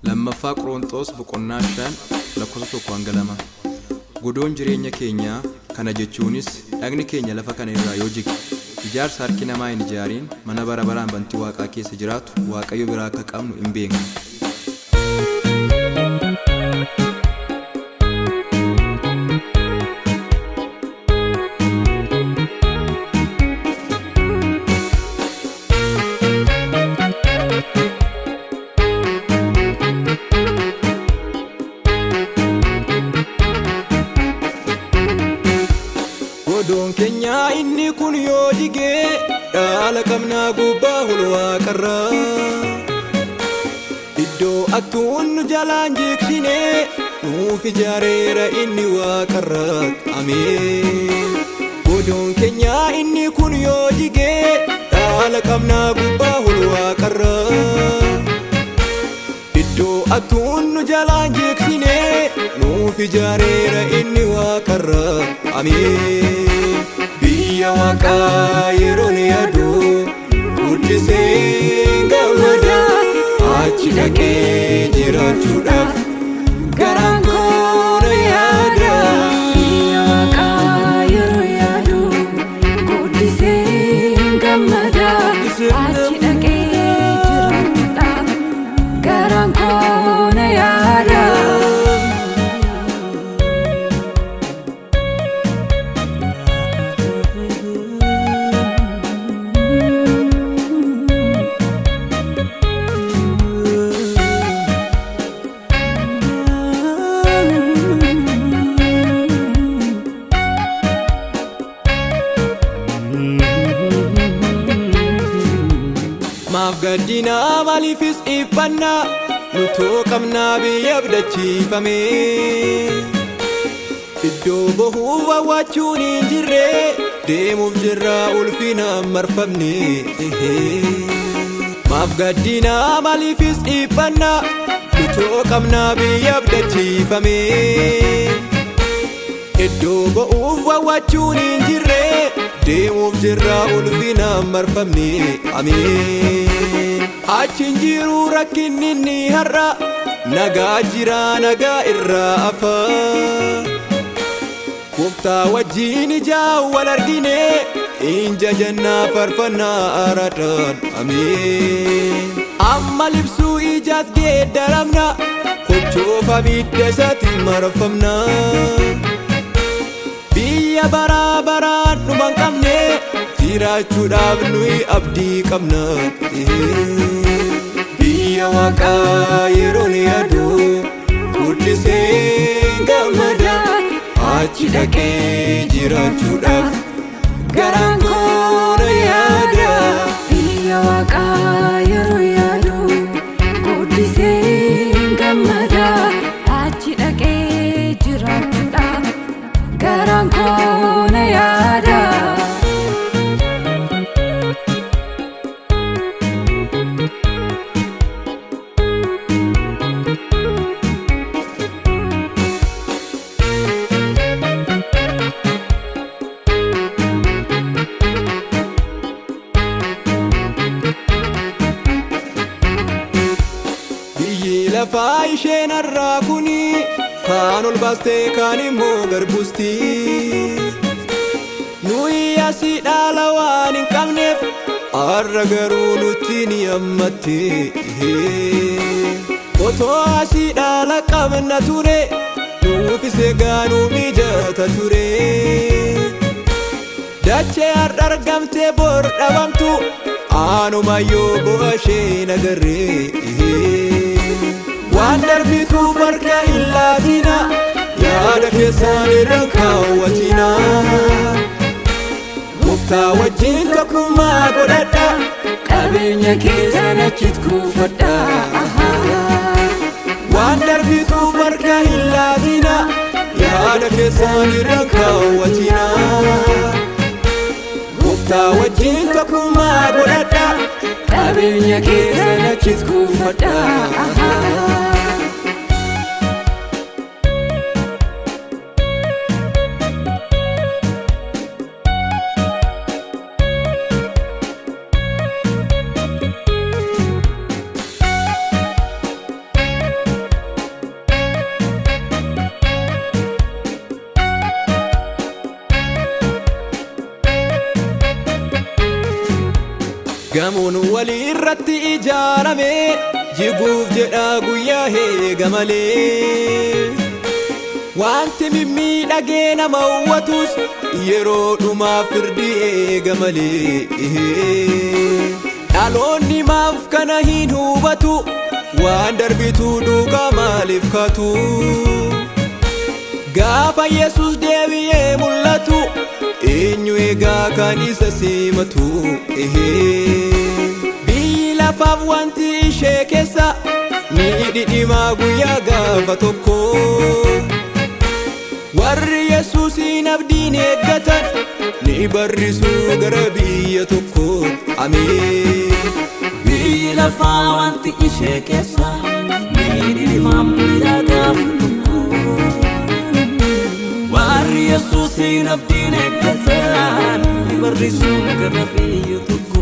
lammaffaa Qorontos boqonnaa 5 lakkoofsa 1-2. Godoon jireenya keenyaa kana jechuunis dhagni keenya lafa kana irraa yoo jige ijaarsa harki namaa hin ijaarin mana bara baraan bantii Waaqaa keessa jiraatu Waaqayyo biraa akka qabnu hin beeknu. Godoon keenya inni kun yoo jige dhaala qabnaa gubbaa Waaqarraa iddoo aktuun nu jalaan jiksine nuuf ijaareera inni Waaqarraa. Ameen. Godoon keenya inni kun yoo jige dhaala qabnaa gubbaa Waaqarraa iddoo aktuun nu jalaan jiksine nuuf ijaareera inni Waaqarraa. Ameen. Biyya Waaqaa yeroon yaadu guddisee gammada achi dhaqee jiraachuudhaaf garaan koo na yaada. Biyya Waaqaa yeroon yaadu guddisee gammada achi dhaqee jiraachuudhaaf garaan koo na yaada. Maaf gaddina maaliifis dhiphannaa nutoo qabnaa biyya abdachiifame iddoo bahuuf hawwachuun hin jirre deemuuf jirra ulfina marfamne. Maaf gaddina maaliifis dhiphannaa nutoo qabnaa biyya abdachiifame iddoo bahuuf hawwachuun hin jirre deemuuf jirra ulfina marfamne. Ameen. Achiin jiru rakkinni inni har'a nagaa jira nagaa irraa hafa Gooftaa wajjin ijaa wal argine inja jannaa farfannaa araadhaan. Ameen. Amma libsuu ijaas geeddaramna kochoof abidda isaatti marfamna biyya baraa baraan dhuma hin qabne jiraachuudhaaf nuyi abdii qabna. Biyya Waaqaa yeroon yaadu guddisee gammada achi dhaqee jiraachuudhaaf garaan koo na yaada. Biyya Waaqaa yeroon yaadu guddisee gammada achi dhaqee jiraachuudhaaf garaan koo na yaada. Biyyi lafaa isheen har'aa kuni kaan ol baastee kaan immoo garbuusti nuyi asii dhaala waan hin qabneef har'a garuu nutti ni hammatti. Otoo asii dhaala qabna ture nuufis egaa nu mijata ture dachee har'a argamtee bor dhabamtu aanumayyoo bu'aa ishee nagarree. Waan darbituuf harka hin laatina yaada keessaan irra kaawwatina Gooftaa wajjin tokkummaa godhadha qabeenya keessan achitti kuufadha. Waan darbituuf harka hin laatina yaada keessaan irra kaawwatina Gooftaa wajjin tokkummaa godhadha qabeenya keessan achitti kuufadha. gamoon walirratti ijaarame jiguuf jedha guyyaa eegamalee. Wanti mimmiidhagee nama hawwatus yeroo dhumaa firdi eegamalee. Dhaloonni maaf kana hin hubatu waan darbituu dhugaa maaliif kaatu. Gaafa Yesuus deebi'ee mul'atu eenyu eegaa kan isa simatu. Biyyi lafaaf wanti ishee keessa ni dhidhimaa guyyaa gaafa tokko. Warri Yesuusin abdiin eeggatan ni barrisuu gara biyya tokko. Ameen. Biyyi lafaa wanti ishee keessa ni dhidhimaa guyyaa gaafa tokko. Warri Yesuusin abdiin eeggatan ni barrisuu gara biyya tokko.